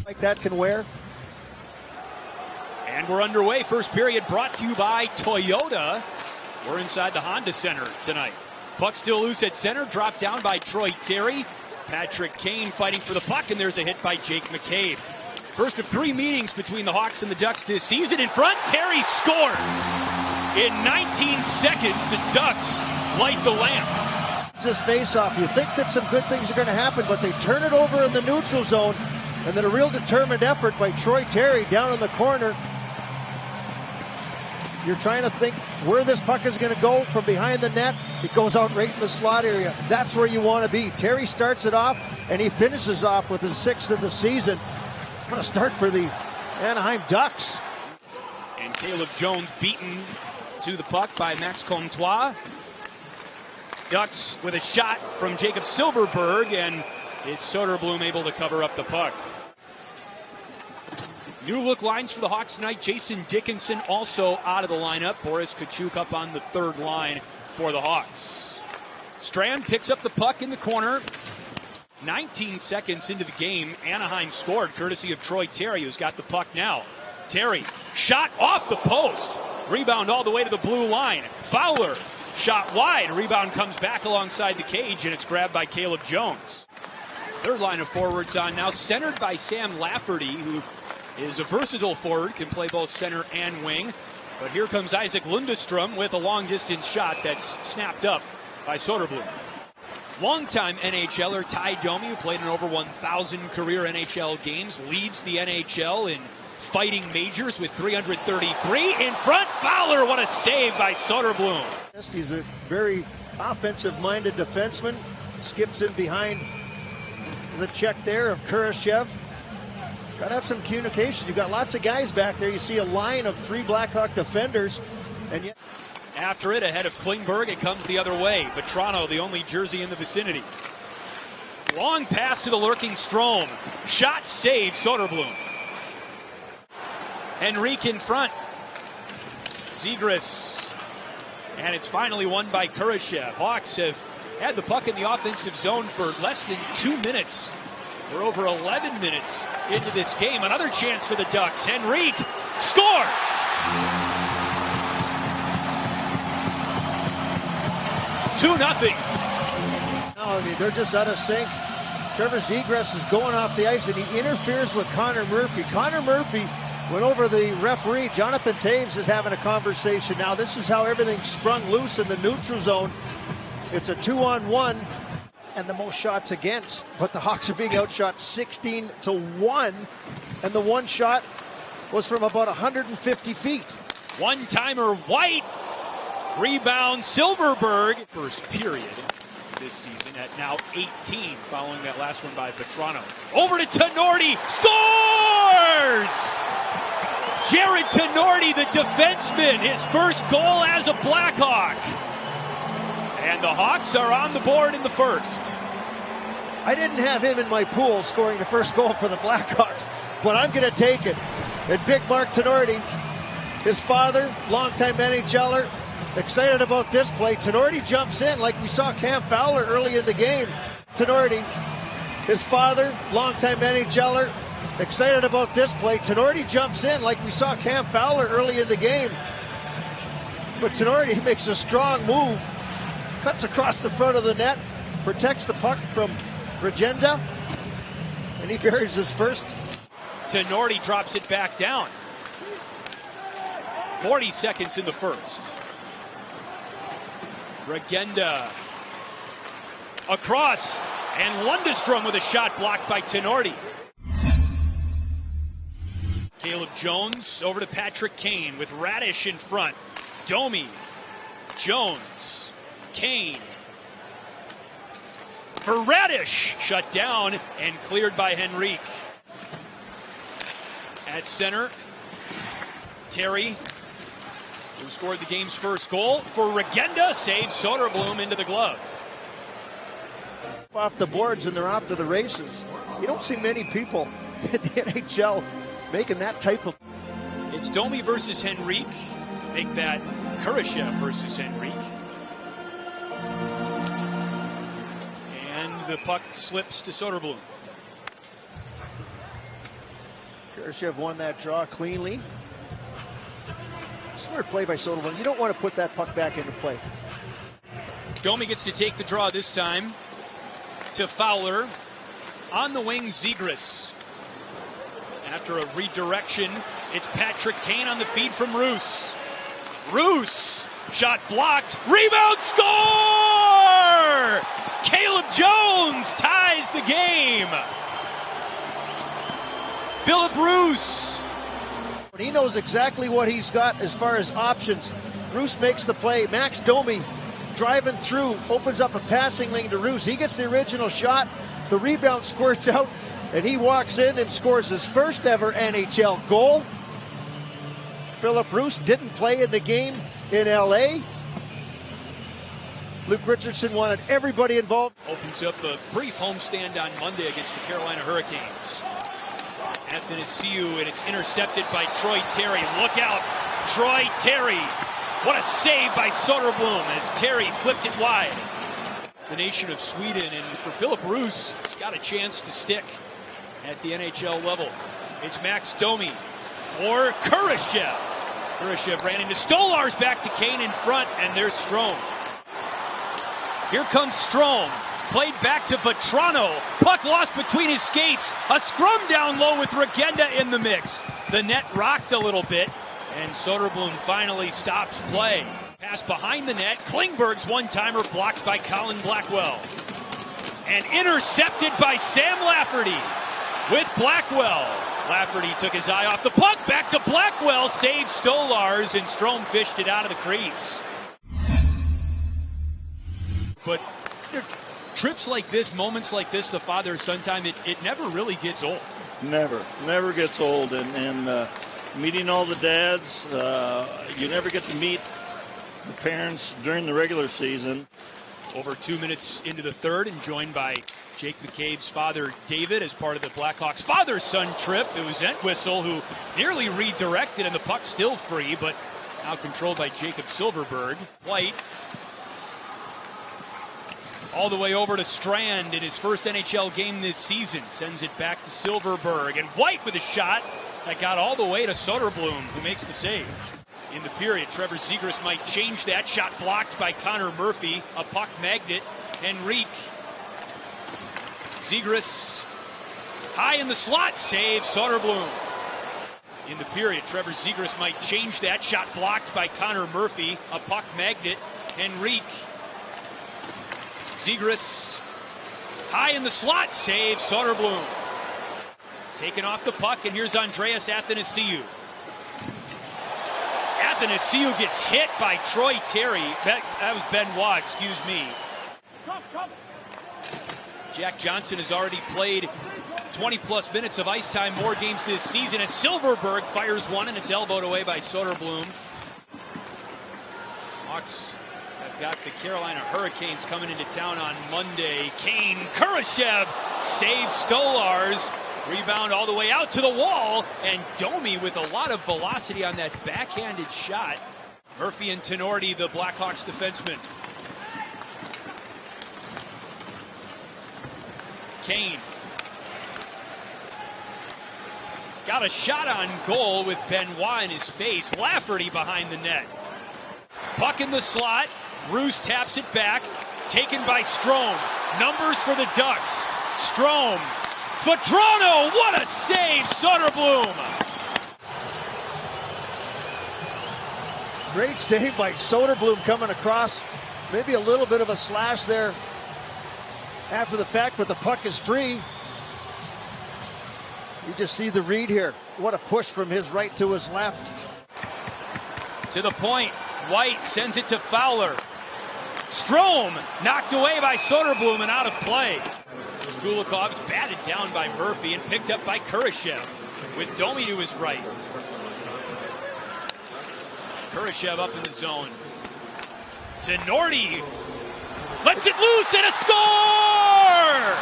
like that can wear. And we're underway. First period brought to you by Toyota. We're inside the Honda Center tonight. Puck still loose at center, dropped down by Troy Terry. Patrick Kane fighting for the puck, and there's a hit by Jake McCabe. First of 3 meetings between the Hawks and the Ducks this season. In front, Terry scores. In 19 seconds, the Ducks light the lamp. This face-off, you think that some good things are going to happen, but they turn it over in the neutral zone, and then a real determined effort by Troy Terry down in the corner. You're trying to think where this puck is going to go from behind the net. It goes out right in the slot area. That's where you want to be. Terry starts it off, and he finishes off with his 6th of the season. What a start for the Anaheim Ducks. And Caleb Jones beaten to the puck by Max Comtois. Ducks with a shot from Jacob Silverberg, and it's Soderblom able to cover up the puck. New look lines for the Hawks tonight. Jason Dickinson also out of the lineup. Boris Kachuk up on the third line for the Hawks. Strand picks up the puck in the corner. 19 seconds into the game, Anaheim scored courtesy of Troy Terry, who's got the puck now. Terry, shot off the post. Rebound all the way to the blue line. Fowler, shot wide. Rebound comes back alongside the cage, and it's grabbed by Caleb Jones. Third line of forwards on now, centered by Sam Lafferty, who is a versatile forward, can play both center and wing. But here comes Isaac Lundestrom with a long-distance shot that's snapped up by Soderblom. Longtime NHLer Ty Domi, who played in over 1,000 career NHL games, leads the NHL in fighting majors with 333. In front, Fowler, what a save by Soderblom. He's a very offensive-minded defenseman. Skips in behind the check there of Kurashev. Got to have some communication. You've got lots of guys back there. You see a line of 3 Blackhawk defenders. And yet, after it, ahead of Klingberg, it comes the other way. Vetrano, the only jersey in the vicinity. Long pass to the lurking Strome. Shot save, Soderblom. Henrique in front. Zegras. And it's finally won by Kurashev. Hawks have had the puck in the offensive zone for less than 2 minutes. We're over 11 minutes into this game. Another chance for the Ducks. Henrique scores! 2-0. No, I mean, they're just out of sync. Trevor Zegras is going off the ice, and he interferes with Connor Murphy. Connor Murphy went over the referee. Jonathan Taves is having a conversation now. This is how everything sprung loose in the neutral zone. It's a 2-on-1. And the most shots against, but the Hawks are being outshot 16-1, and the one shot was from about 150 feet. One-timer White, rebound Silverberg. First period this season at now 18, following that last one by Vetrano. Over to Tinordi, scores! Jarod Tinordi, the defenseman, his first goal as a Blackhawk. And the Hawks are on the board in the first. I didn't have him in my pool scoring the first goal for the Blackhawks, but I'm going to take it. And Big Mark Tinordi, his father, longtime NHLer, excited about this play. Tinordi jumps in like we saw Cam Fowler early in the game. Tinordi, his father, longtime NHLer, excited about this play. Tinordi jumps in like we saw Cam Fowler early in the game. But Tinordi makes a strong move. Cuts across the front of the net, protects the puck from Regenda, and he buries his first. Tinordi drops it back down. 40 seconds in the first. Regenda across, and Lundestrom with a shot blocked by Tinordi. Caleb Jones over to Patrick Kane with Radish in front. Domi, Jones, Kane for Radish, shut down and cleared by Henrique. At center, Terry, who scored the game's first goal for Regenda, saves Soderblom into the glove. Off the boards, and they're off to the races. You don't see many people in the NHL making that type of. It's Domi versus Henrique. Make that Kurashev versus Henrique. And the puck slips to Soderblom. Kurashev won that draw cleanly. Smart play by Soderblom. You don't want to put that puck back into play. Domi gets to take the draw this time to Fowler. On the wing, Zegras. After a redirection, it's Patrick Kane on the feed from Roos. Roos, shot blocked, rebound, score! Caleb Jones ties the game. Philip Roos. He knows exactly what he's got as far as options. Roos makes the play. Max Domi driving through, opens up a passing lane to Roos. He gets the original shot. The rebound squirts out, and he walks in and scores his first ever NHL goal. Philip Roos didn't play in the game in LA. Luke Richardson wanted everybody involved. Opens up a brief homestand on Monday against the Carolina Hurricanes. Athanasiou, and it's intercepted by Troy Terry. Look out, Troy Terry. What a save by Soderblom as Terry flipped it wide. The nation of Sweden, and for Philip Roos, it's got a chance to stick at the NHL level. It's Max Domi for Kurashev. Kurashev ran into Stolarz, back to Kane in front, and there's Strome. Here comes Strome. Played back to Vetrano. Puck lost between his skates. A scrum down low with Regenda in the mix. The net rocked a little bit, and Soderblom finally stops play. Pass behind the net. Klingberg's one-timer blocked by Colin Blackwell. And intercepted by Sam Lafferty with Blackwell. Lafferty took his eye off the puck. Back to Blackwell. Saved Stolarz, and Strome fished it out of the crease. But trips like this, moments like this, the father-son time, it never really gets old. Never gets old. And meeting all the dads, you never get to meet the parents during the regular season. Over 2 minutes into the third, and joined by Jake McCabe's father, David, as part of the Blackhawks father-son trip. It was Entwistle who nearly redirected, and the puck still free, but now controlled by Jacob Silverberg. White all the way over to Strand in his first NHL game this season. Sends it back to Silverberg, and White with a shot that got all the way to Soderblom, who makes the save. In the period, Trevor Zegras might change that. Shot blocked by Connor Murphy. A puck magnet. Henrique. Zegras high in the slot. Save Soderblom. In the period, Trevor Zegras might change that. Shot blocked by Connor Murphy. A puck magnet. Henrique. Zegras high in the slot. Save Soderblom. Taken off the puck, and here's Andreas Athanasiou. Athanasiou gets hit by Troy Terry. That was Benoit, excuse me. Jack Johnson has already played 20-plus minutes of ice time, more games this season, as Silverberg fires one, and it's elbowed away by Soderblom. Hawks have got the Carolina Hurricanes coming into town on Monday. Kane, Kurashev saves Stolarz. Rebound all the way out to the wall, and Domi with a lot of velocity on that backhanded shot. Murphy and Tinordi, the Blackhawks defenseman. Kane got a shot on goal with Benoit in his face. Lafferty behind the net. Puck in the slot. Roos taps it back. Taken by Strome. Numbers for the Ducks. Strome. Vetrano, what a save, Soderblom. Great save by Soderblom coming across. Maybe a little bit of a slash there after the fact, but the puck is free. You just see the read here. What a push from his right to his left. To the point, White sends it to Fowler. Strome knocked away by Soderblom and out of play. Kulikov's batted down by Murphy and picked up by Kurashev with Domi to his right. Kurashev up in the zone. Tinordi lets it loose and a score!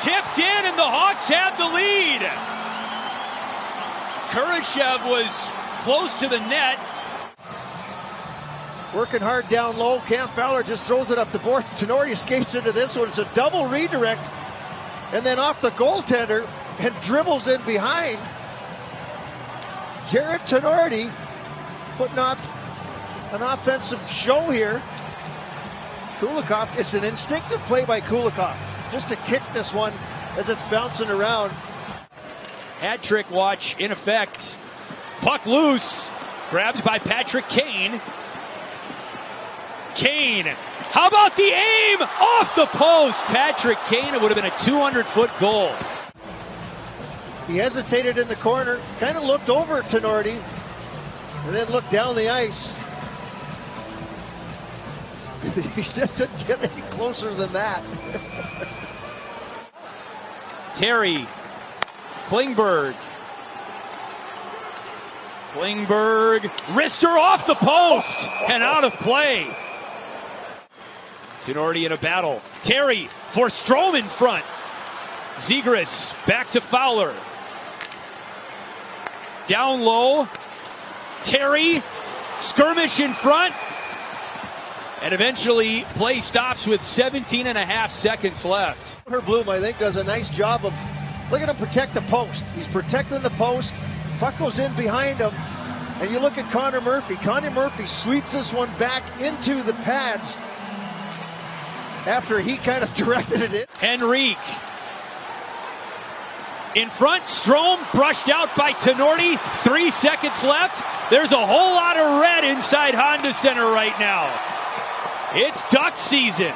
Tipped in, and the Hawks have the lead. Kurashev was close to the net. Working hard down low. Cam Fowler just throws it up the board. Tinordi skates into this one. It's a double redirect. And then off the goaltender, and dribbles in behind. Jarod Tinordi putting on an offensive show here. Kulikov, it's an instinctive play by Kulikov, just to kick this one as it's bouncing around. Hat trick watch in effect. Puck loose, grabbed by Patrick Kane. Kane, how about the aim? Off the post, Patrick Kane. It would have been a 200-foot goal. He hesitated in the corner, kind of looked over at Tinordi, and then looked down the ice. He doesn't get any closer than that. Terry, Klingberg, wrister off the post and out of play. Tinordi in a battle. Terry for Strome in front. Zegras back to Fowler. Down low. Terry, skirmish in front. And eventually play stops with 17.5 seconds left. Bloom, I think, does a nice job of, look at him protect the post. He's protecting the post. Puck goes in behind him. And you look at Connor Murphy. Connor Murphy sweeps this one back into the pads after he kind of directed it in. Henrique. In front, Strome brushed out by Tinordi. 3 seconds left. There's a whole lot of red inside Honda Center right now. It's Duck season.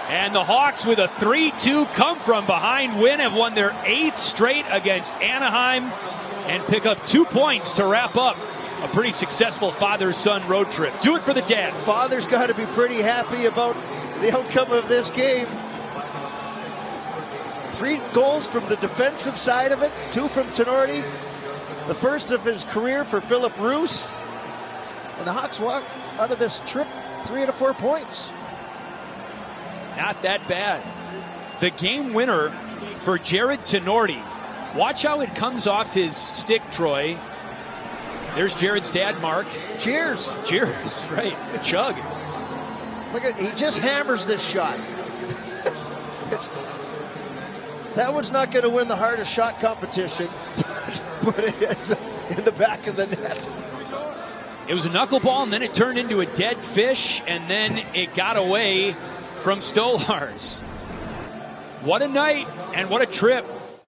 And the Hawks, with a 3-2 come from behind win, have won their 8th straight against Anaheim and pick up 2 points to wrap up a pretty successful father-son road trip. Do it for the dads. Father's got to be pretty happy about the outcome of this game. 3 goals from the defensive side of it, 2 from Tinordi. The first of his career for Philip Roos. And the Hawks walk out of this trip 3 out of 4 points. Not that bad. The game winner for Jarod Tinordi. Watch how it comes off his stick, Troy. There's Jarod's dad, Mark. Cheers. Cheers, right. A chug. Look at, he just hammers this shot. That one's not going to win the hardest shot competition, but it's in the back of the net. It was a knuckleball, and then it turned into a dead fish, and then it got away from Stolars. What a night, and what a trip